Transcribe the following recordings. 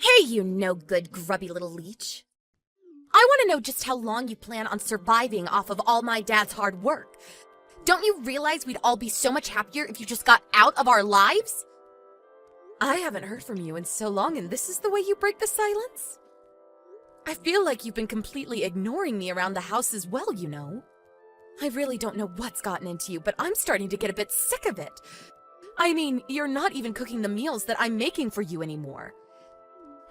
Hey, you no-good, grubby little leech. I want to know just how long you plan on surviving off of all my dad's hard work. Don't you realize we'd all be so much happier if you just got out of our lives? I haven't heard from you in so long, and this is the way you break the silence? I feel like you've been completely ignoring me around the house as well, you know. I really don't know what's gotten into you, but I'm starting to get a bit sick of it. I mean, you're not even cooking the meals that I'm making for you anymore.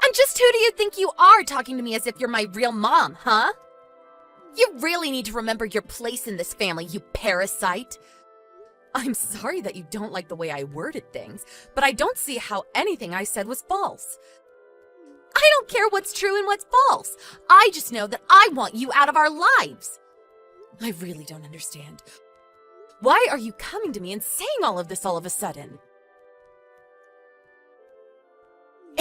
And just who do you think you are talking to me as if you're my real mom, huh? You really need to remember your place in this family, you parasite. I'm sorry that you don't like the way I worded things, but I don't see how anything I said was false. I don't care what's true and what's false. I just know that I want you out of our lives. I really don't understand. Why are you coming to me and saying all of this all of a sudden?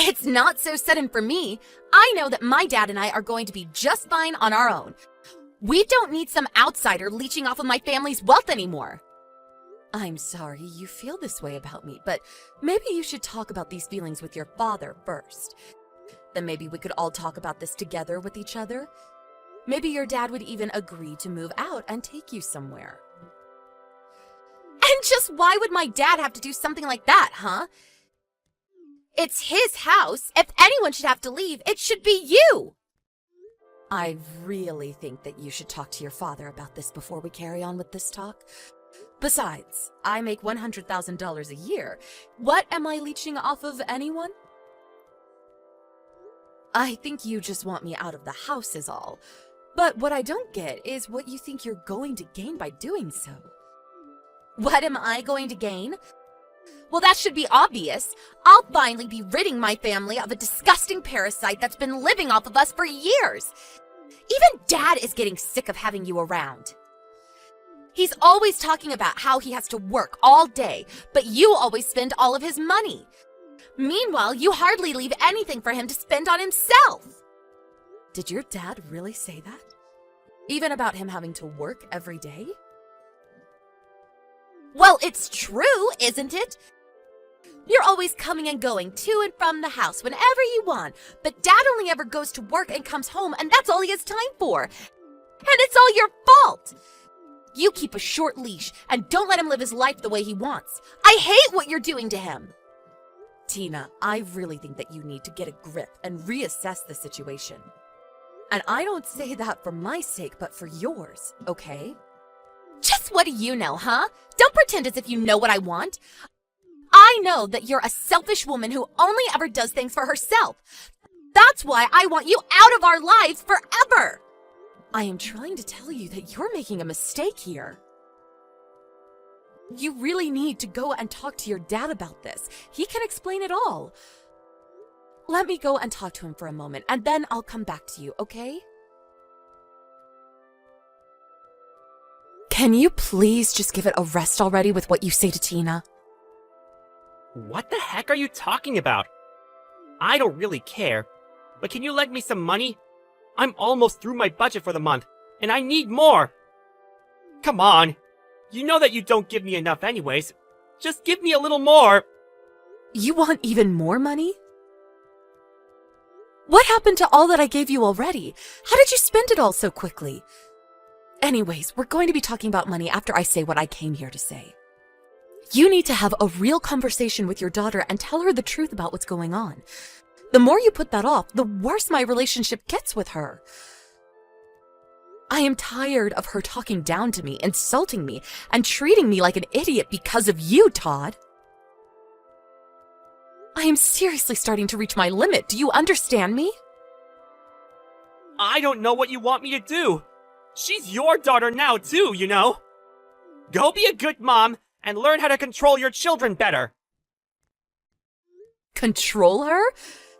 It's not so sudden for me. I know that my dad and I are going to be just fine on our own. We don't need some outsider leeching off of my family's wealth anymore. I'm sorry you feel this way about me, but maybe you should talk about these feelings with your father first. Then maybe we could all talk about this together with each other. Maybe your dad would even agree to move out and take you somewhere. And just why would my dad have to do something like that, huh? It's his house. If anyone should have to leave, it should be you. I really think that you should talk to your father about this before we carry on with this talk. Besides, I make $100,000 a year. What am I leeching off of anyone? I think you just want me out of the house is all. But what I don't get is what you think you're going to gain by doing so. What am I going to gain? Well, that should be obvious. I'll finally be ridding my family of a disgusting parasite that's been living off of us for years. Even Dad is getting sick of having you around. He's always talking about how he has to work all day, but you always spend all of his money. Meanwhile, you hardly leave anything for him to spend on himself. Did your dad really say that? Even about him having to work every day? Well, it's true, isn't it? You're always coming and going to and from the house whenever you want, but Dad only ever goes to work and comes home, and that's all he has time for. And it's all your fault. You keep a short leash and don't let him live his life the way he wants. I hate what you're doing to him. Tina, I really think that you need to get a grip and reassess the situation. And I don't say that for my sake, but for yours, okay? Just what do you know, huh? Don't pretend as if you know what I want. I know that you're a selfish woman who only ever does things for herself. That's why I want you out of our lives forever. I am trying to tell you that you're making a mistake here. You really need to go and talk to your dad about this. He can explain it all. Let me go and talk to him for a moment, and then I'll come back to you, okay? Can you please just give it a rest already with what you say to Tina? What the heck are you talking about? I don't really care, but can you lend me some money? I'm almost through my budget for the month, and I need more. Come on. You know that you don't give me enough anyways. Just give me a little more. You want even more money? What happened to all that I gave you already? How did you spend it all so quickly? Anyways, we're going to be talking about money after I say what I came here to say. You need to have a real conversation with your daughter and tell her the truth about what's going on. The more you put that off, the worse my relationship gets with her. I am tired of her talking down to me, insulting me, and treating me like an idiot because of you, Todd. I am seriously starting to reach my limit. Do you understand me? I don't know what you want me to do. She's your daughter now, too, you know. Go be a good mom and learn how to control your children better. Control her?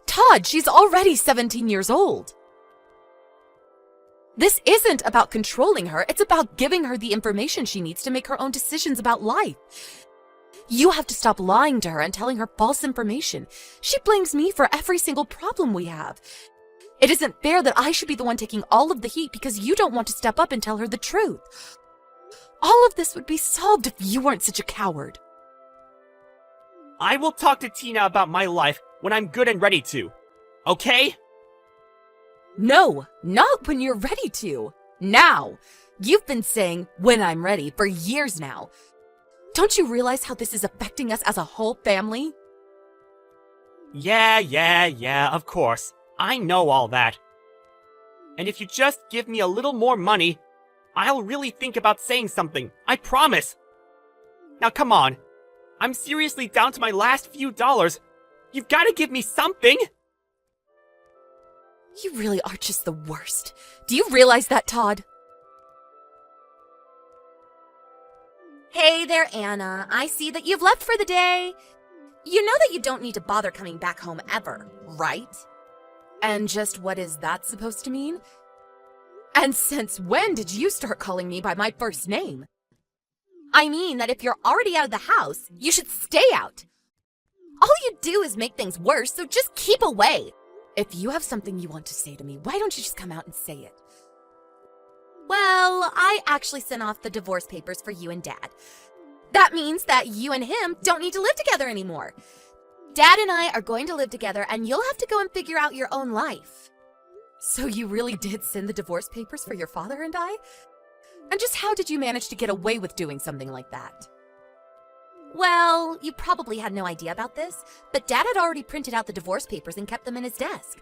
Todd, she's already 17 years old. This isn't about controlling her. It's about giving her the information she needs to make her own decisions about life. You have to stop lying to her and telling her false information. She blames me for every single problem we have. It isn't fair that I should be the one taking all of the heat because you don't want to step up and tell her the truth. All of this would be solved if you weren't such a coward. I will talk to Tina about my life when I'm good and ready to. okay? No, not when you're ready to. Now. You've been saying, when I'm ready, for years now. Don't you realize how this is affecting us as a whole family? Yeah, of course. I know all that. And if you just give me a little more money, I'll really think about saying something. I promise. Now come on. I'm seriously down to my last few dollars. You've got to give me something. You really are just the worst. Do you realize that, Todd? Hey there, Anna. I see that you've left for the day. You know that you don't need to bother coming back home ever, right? And just what is that supposed to mean? And since when did you start calling me by my first name? I mean that if you're already out of the house, you should stay out. All you do is make things worse, so just keep away. If you have something you want to say to me, why don't you just come out and say it? Well, I actually sent off the divorce papers for you and Dad. That means that you and him don't need to live together anymore. Dad and I are going to live together, and you'll have to go and figure out your own life. So you really did send the divorce papers for your father and I? And just how did you manage to get away with doing something like that? Well, you probably had no idea about this, but Dad had already printed out the divorce papers and kept them in his desk.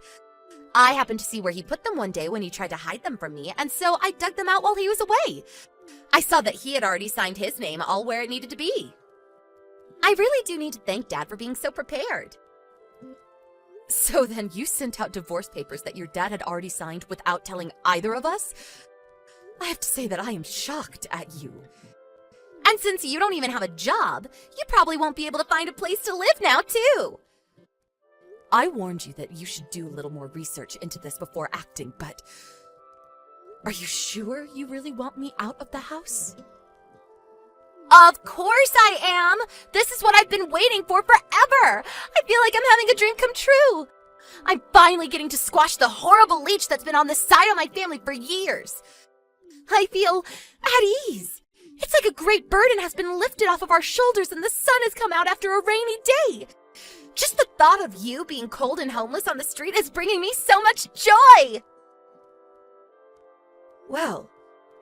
I happened to see where he put them one day when he tried to hide them from me, and so I dug them out while he was away. I saw that he had already signed his name all where it needed to be. I really do need to thank Dad for being so prepared. So then you sent out divorce papers that your dad had already signed without telling either of us? I have to say that I am shocked at you. And since you don't even have a job, you probably won't be able to find a place to live now, too. I warned you that you should do a little more research into this before acting, but are you sure you really want me out of the house? Of course I am! This is what I've been waiting for forever! I feel like I'm having a dream come true! I'm finally getting to squash the horrible leech that's been on the side of my family for years. I feel at ease. It's like a great burden has been lifted off of our shoulders and the sun has come out after a rainy day. Just the thought of you being cold and homeless on the street is bringing me so much joy! Well,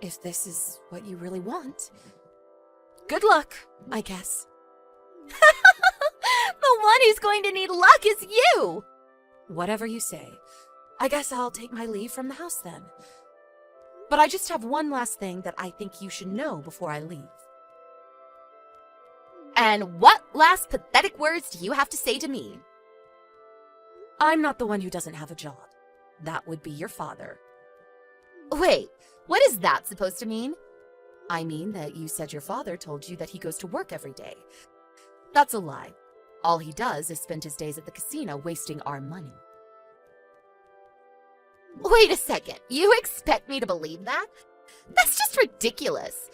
if this is what you really want, good luck, I guess. The one who's going to need luck is you! Whatever you say. I guess I'll take my leave from the house then. But I just have one last thing that I think you should know before I leave. And what last pathetic words do you have to say to me? I'm not the one who doesn't have a job. That would be your father. Wait, what is that supposed to mean? I mean that you said your father told you that he goes to work every day. That's a lie. All he does is spend his days at the casino wasting our money. Wait a second, you expect me to believe that? That's just ridiculous.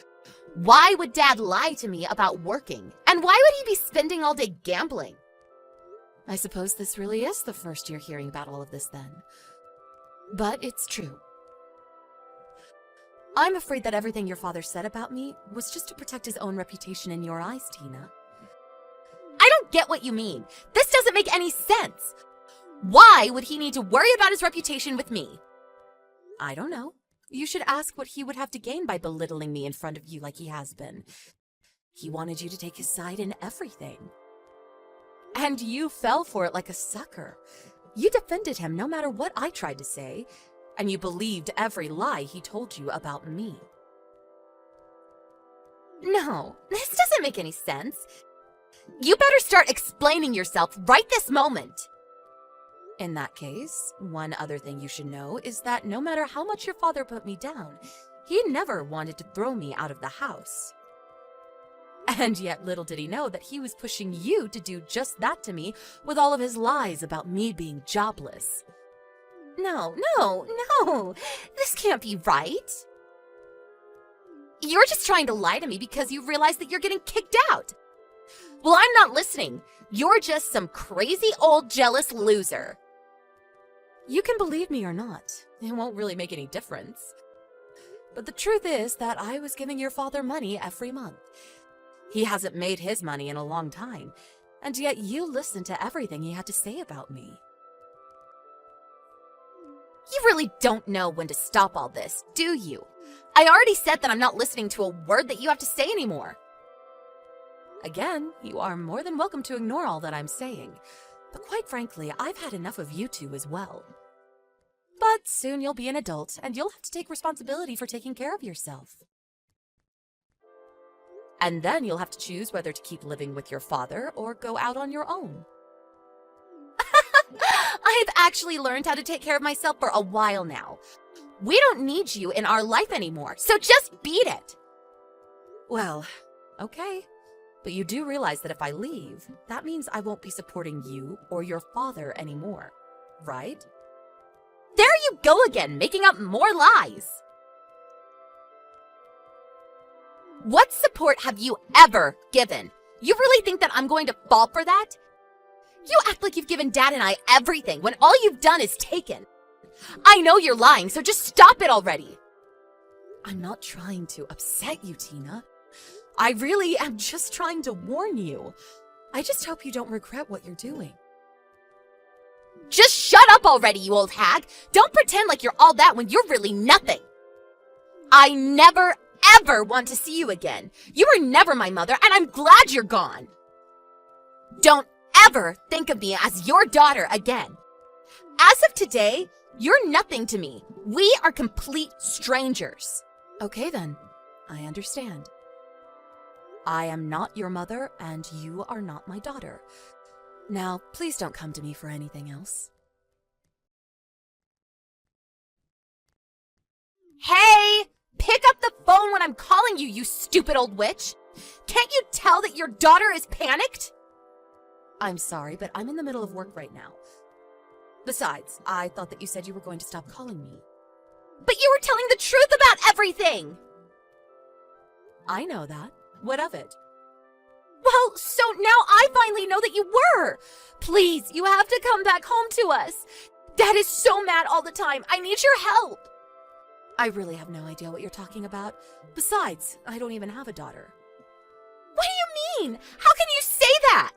Why would Dad lie to me about working? And why would he be spending all day gambling? I suppose this really is the first you're hearing about all of this then. But it's true. I'm afraid that everything your father said about me was just to protect his own reputation in your eyes, Tina. I don't get what you mean. This doesn't make any sense. Why would he need to worry about his reputation with me? I don't know. You should ask what he would have to gain by belittling me in front of you like he has been. He wanted you to take his side in everything. And you fell for it like a sucker. You defended him no matter what I tried to say, and you believed every lie he told you about me. No, this doesn't make any sense. You better start explaining yourself right this moment. In that case, one other thing you should know is that no matter how much your father put me down, he never wanted to throw me out of the house. And yet little did he know that he was pushing you to do just that to me with all of his lies about me being jobless. No, this can't be right. You're just trying to lie to me because you realize that you're getting kicked out. Well, I'm not listening. You're just some crazy old jealous loser. You can believe me or not. It won't really make any difference. But the truth is that I was giving your father money every month. He hasn't made his money in a long time, and yet you listened to everything he had to say about me. You really don't know when to stop all this, do you? I already said that I'm not listening to a word that you have to say anymore. Again, you are more than welcome to ignore all that I'm saying. But quite frankly, I've had enough of you two as well. But soon you'll be an adult, and you'll have to take responsibility for taking care of yourself. And then you'll have to choose whether to keep living with your father or go out on your own. I've actually learned how to take care of myself for a while now. We don't need you in our life anymore, so just beat it. Well, okay. But you do realize that if I leave, that means I won't be supporting you or your father anymore, right? There you go again, making up more lies. What support have you ever given? You really think that I'm going to fall for that? You act like you've given Dad and I everything when all you've done is taken. I know you're lying, so just stop it already. I'm not trying to upset you, Tina. I really am just trying to warn you. I just hope you don't regret what you're doing. Just shut up already, you old hag! Don't pretend like you're all that when you're really nothing! I never, ever want to see you again. You were never my mother, and I'm glad you're gone. Don't ever think of me as your daughter again. As of today, you're nothing to me. We are complete strangers. Okay then, I understand. I am not your mother, and you are not my daughter. Now, please don't come to me for anything else. Hey! Pick up the phone when I'm calling you, you stupid old witch! Can't you tell that your daughter is panicked? I'm sorry, but I'm in the middle of work right now. Besides, I thought that you said you were going to stop calling me. But you were telling the truth about everything! I know that. What of it? Well, so now I finally know that you were! Please, you have to come back home to us! Dad is so mad all the time. I need your help! I really have no idea what you're talking about. Besides, I don't even have a daughter. What do you mean? How can you say that?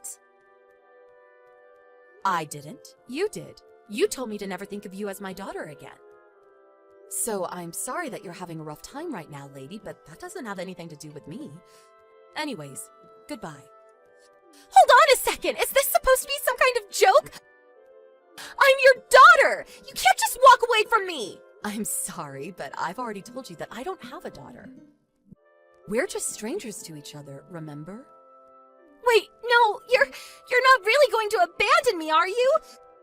I didn't. You did. You told me to never think of you as my daughter again. So I'm sorry that you're having a rough time right now, lady, but that doesn't have anything to do with me. Anyways, goodbye. Hold on a second! Is this supposed to be some kind of joke? I'm your daughter! You can't just walk away from me! I'm sorry, but I've already told you that I don't have a daughter. We're just strangers to each other, remember? Wait, no, you're not really going to abandon me, are you?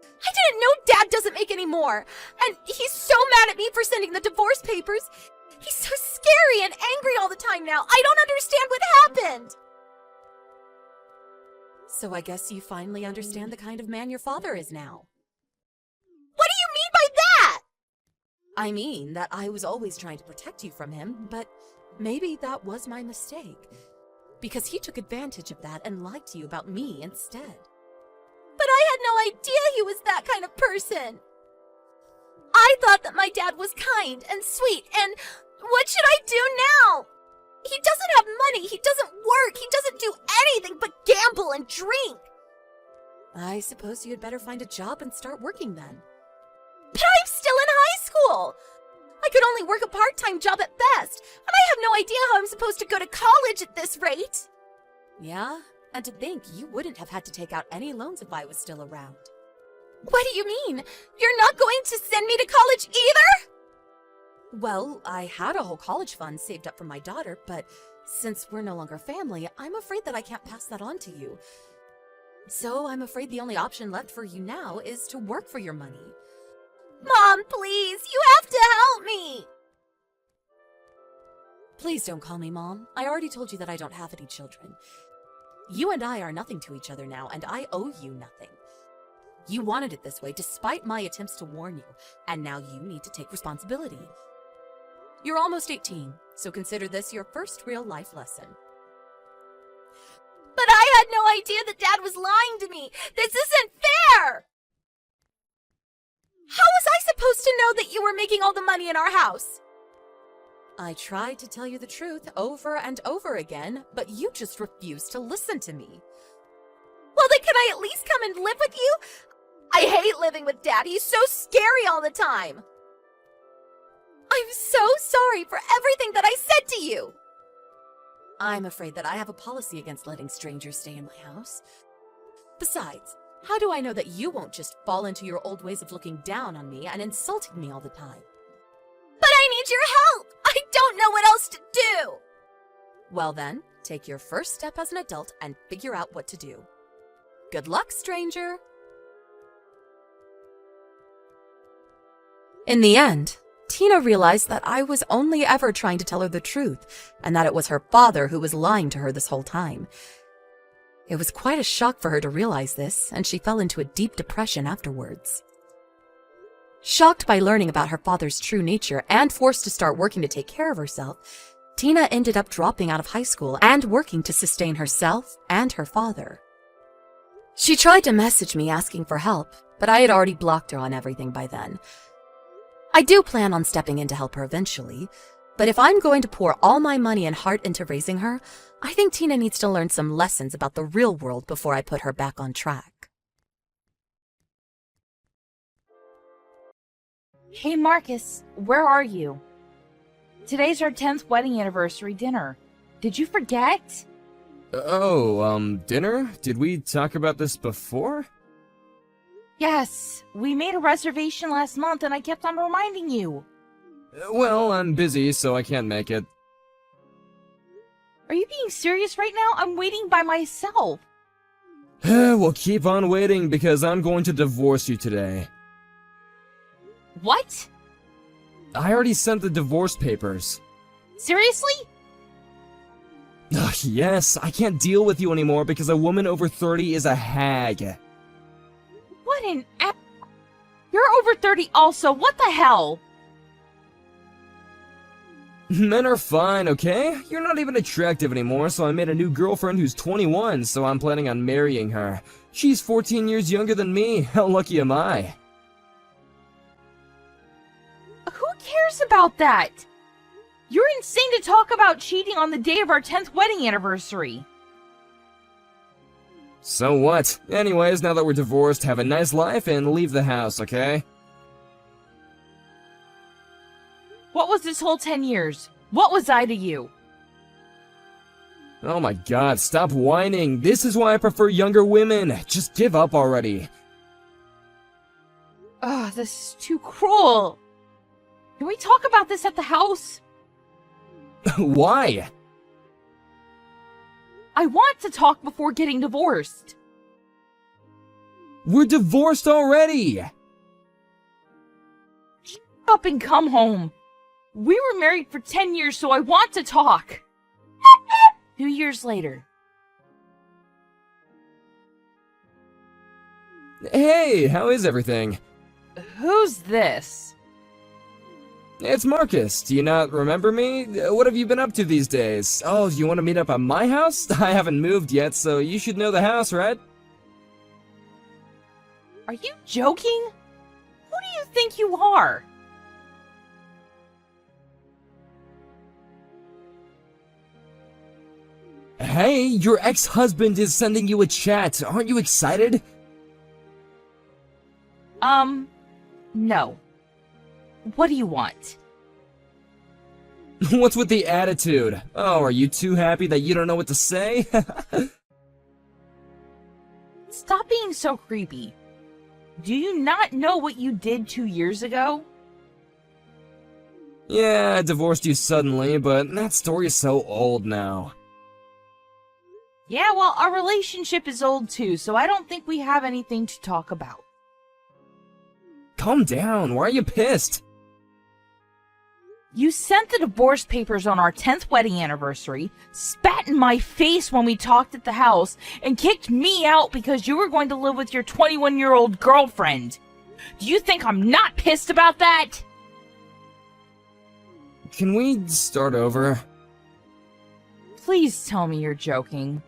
I didn't know Dad doesn't make any more, and he's so mad at me for sending the divorce papers. He's so scary and angry all the time now. I don't understand what happened. So I guess you finally understand the kind of man your father is now. What do you mean by that? I mean that I was always trying to protect you from him, but maybe that was my mistake. Because he took advantage of that and lied to you about me instead. But I had no idea he was that kind of person. I thought that my dad was kind and sweet, and what should I do now? He doesn't have money, he doesn't work, he doesn't do anything but gamble and drink. I suppose you'd better find a job and start working then. But I'm still in high school! I could only work a part-time job at best, and I have no idea how I'm supposed to go to college at this rate. Yeah, and to think you wouldn't have had to take out any loans if I was still around. What do you mean? You're not going to send me to college either? Well, I had a whole college fund saved up for my daughter, but since we're no longer family, I'm afraid that I can't pass that on to you. So I'm afraid the only option left for you now is to work for your money. Mom, please, you have to help me! Please don't call me Mom. I already told you that I don't have any children. You and I are nothing to each other now, and I owe you nothing. You wanted it this way despite my attempts to warn you, and now you need to take responsibility. You're almost 18, so consider this your first real life lesson. But I had no idea that Dad was lying to me! This isn't fair! How was I supposed to know that you were making all the money in our house? I tried to tell you the truth over and over again, but you just refused to listen to me. Well, then can I at least come and live with you? I hate living with Dad. He's so scary all the time. I'm so sorry for everything that I said to you! I'm afraid that I have a policy against letting strangers stay in my house. Besides, how do I know that you won't just fall into your old ways of looking down on me and insulting me all the time? But I need your help! I don't know what else to do! Well then, take your first step as an adult and figure out what to do. Good luck, stranger! In the end, Tina realized that I was only ever trying to tell her the truth, and that it was her father who was lying to her this whole time. It was quite a shock for her to realize this, and she fell into a deep depression afterwards. Shocked by learning about her father's true nature and forced to start working to take care of herself, Tina ended up dropping out of high school and working to sustain herself and her father. She tried to message me asking for help, but I had already blocked her on everything by then. I do plan on stepping in to help her eventually, but if I'm going to pour all my money and heart into raising her, I think Tina needs to learn some lessons about the real world before I put her back on track. Hey Marcus, where are you? Today's our 10th wedding anniversary dinner. Did you forget? Dinner? Did we talk about this before? Yes, we made a reservation last month and I kept on reminding you. Well, I'm busy, so I can't make it. Are you being serious right now? I'm waiting by myself. We'll keep on waiting because I'm going to divorce you today. What? I already sent the divorce papers. Seriously? Ugh, yes, I can't deal with you anymore because a woman over 30 is a hag. What an a- You're over 30 also, what the hell? Men are fine, okay? You're not even attractive anymore, so I made a new girlfriend who's 21, so I'm planning on marrying her. She's 14 years younger than me. How lucky am I? Who cares about that? You're insane to talk about cheating on the day of our 10th wedding anniversary. So what? Anyways, now that we're divorced, have a nice life and leave the house, okay? What was this whole 10 years? What was I to you? Oh my god, stop whining. This is why I prefer younger women. Just give up already. Ugh, this is too cruel. Can we talk about this at the house? Why? I want to talk before getting divorced. We're divorced already! Shut up and come home. We were married for 10 years, so I want to talk. 2 years later. Hey, how is everything? Who's this? It's Marcus. Do you not remember me? What have you been up to these days? Oh, you want to meet up at my house? I haven't moved yet, so you should know the house, right? Are you joking? Who do you think you are? Hey, your ex-husband is sending you a chat. Aren't you excited? No. What do you want? What's with the attitude? Oh, are you too happy that you don't know what to say? Stop being so creepy. Do you not know what you did 2 years ago? Yeah, I divorced you suddenly, but that story is so old now. Yeah, well, our relationship is old too, so I don't think we have anything to talk about. Calm down, why are you pissed? You sent the divorce papers on our 10th wedding anniversary, spat in my face when we talked at the house, and kicked me out because you were going to live with your 21-year-old girlfriend. Do you think I'm not pissed about that? Can we start over? Please tell me you're joking.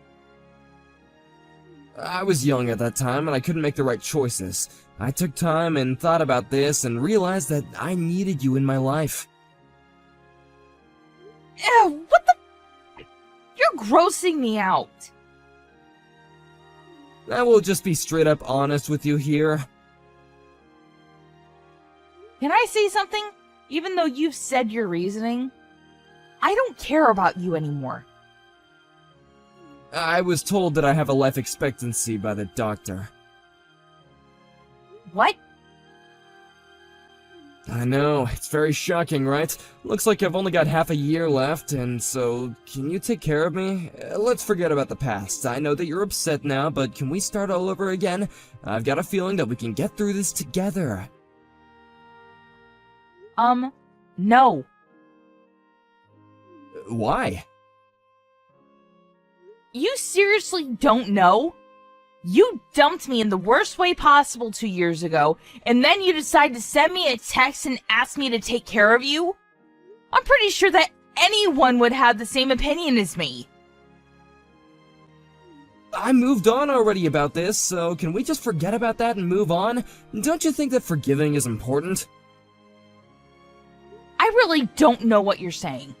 I was young at that time and I couldn't make the right choices. I took time and thought about this and realized that I needed you in my life. Ew, what the? You're grossing me out. I will just be straight up honest with you here. Can I say something? even though you've said your reasoning, I don't care about you anymore. I was told that I have a life expectancy by the doctor. What? I know, it's very shocking, right? Looks like I've only got half a year left, and so, can you take care of me? Let's forget about the past. I know that you're upset now, but can we start all over again? I've got a feeling that we can get through this together. No. Why? You seriously don't know? You dumped me in the worst way possible 2 years ago, and then you decide to send me a text and ask me to take care of you? I'm pretty sure that anyone would have the same opinion as me. I moved on already about this, so can we just forget about that and move on? Don't you think that forgiving is important? I really don't know what you're saying.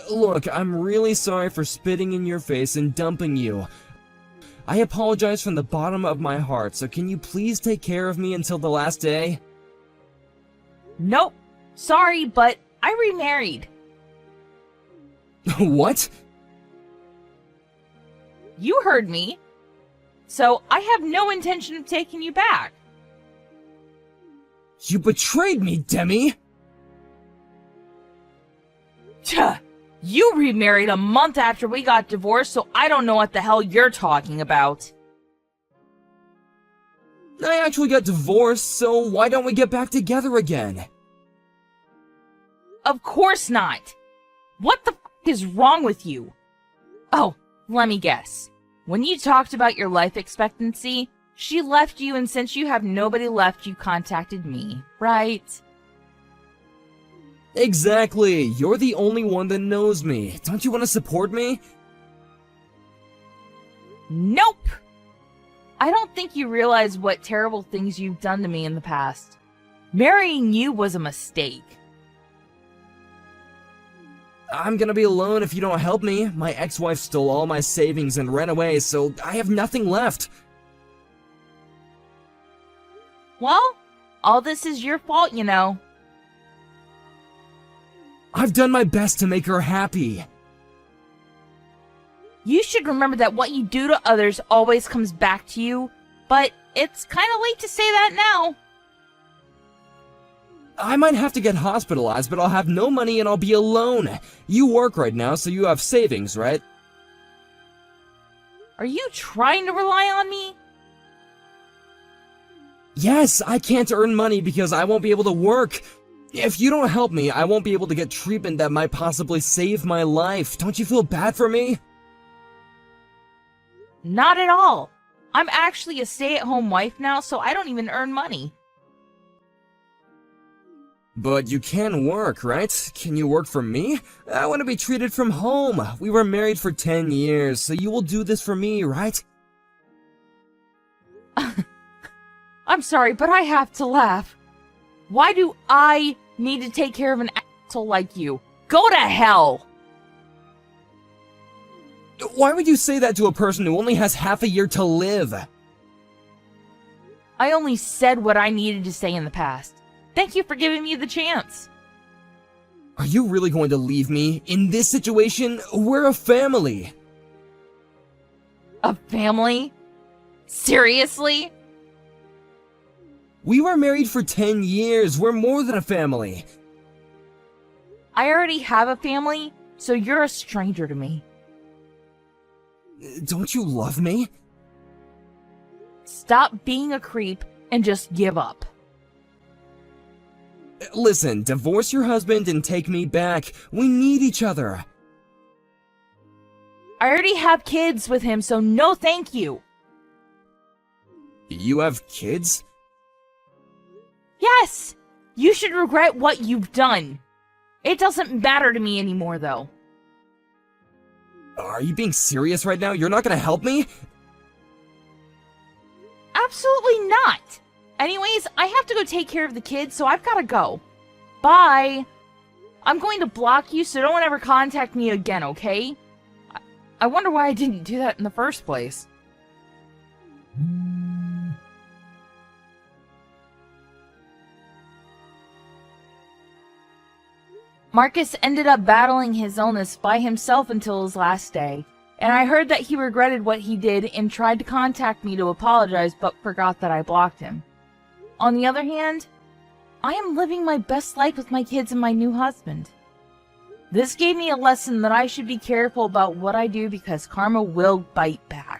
Look, I'm really sorry for spitting in your face and dumping you. I apologize from the bottom of my heart, so can you please take care of me until the last day? Nope. Sorry, but I remarried. What? You heard me. So I have no intention of taking you back. You betrayed me, Demi! Tuh. You remarried a month after we got divorced, so I don't know what the hell you're talking about. I actually got divorced, so why don't we get back together again? Of course not. What the f*** is wrong with you? Oh, let me guess. When you talked about your life expectancy, she left you, and since you have nobody left, you contacted me, right? Exactly. You're the only one that knows me. Don't you want to support me? Nope! I don't think you realize what terrible things you've done to me in the past. Marrying you was a mistake. I'm gonna be alone if you don't help me. My ex-wife stole all my savings and ran away, so I have nothing left. Well, all this is your fault, you know. I've done my best to make her happy. You should remember that what you do to others always comes back to you, but it's kind of late to say that now. I might have to get hospitalized, but I'll have no money and I'll be alone. You work right now, so you have savings, right? Are you trying to rely on me? Yes, I can't earn money because I won't be able to work. If you don't help me, I won't be able to get treatment that might possibly save my life. Don't you feel bad for me? Not at all. I'm actually a stay-at-home wife now, so I don't even earn money. But you can work, right? Can you work for me? I want to be treated from home. We were married for 10 years, so you will do this for me, right? I'm sorry, but I have to laugh. Why do I need to take care of an asshole like you? Go to hell! Why would you say that to a person who only has half a year to live? I only said what I needed to say in the past. Thank you for giving me the chance. Are you really going to leave me? In this situation, we're a family. A family? Seriously? We were married for 10 years. We're more than a family. I already have a family, so you're a stranger to me. Don't you love me? Stop being a creep and just give up. Listen, divorce your husband and take me back. We need each other. I already have kids with him, so no thank you. You have kids? Yes! You should regret what you've done. It doesn't matter to me anymore, though. Are you being serious right now? You're not gonna help me? Absolutely not! Anyways, I have to go take care of the kids, so I've gotta go. Bye! I'm going to block you, so don't ever contact me again, okay? I wonder why I didn't do that in the first place. Marcus ended up battling his illness by himself until his last day, and I heard that he regretted what he did and tried to contact me to apologize but forgot that I blocked him. On the other hand, I am living my best life with my kids and my new husband. This gave me a lesson that I should be careful about what I do because karma will bite back.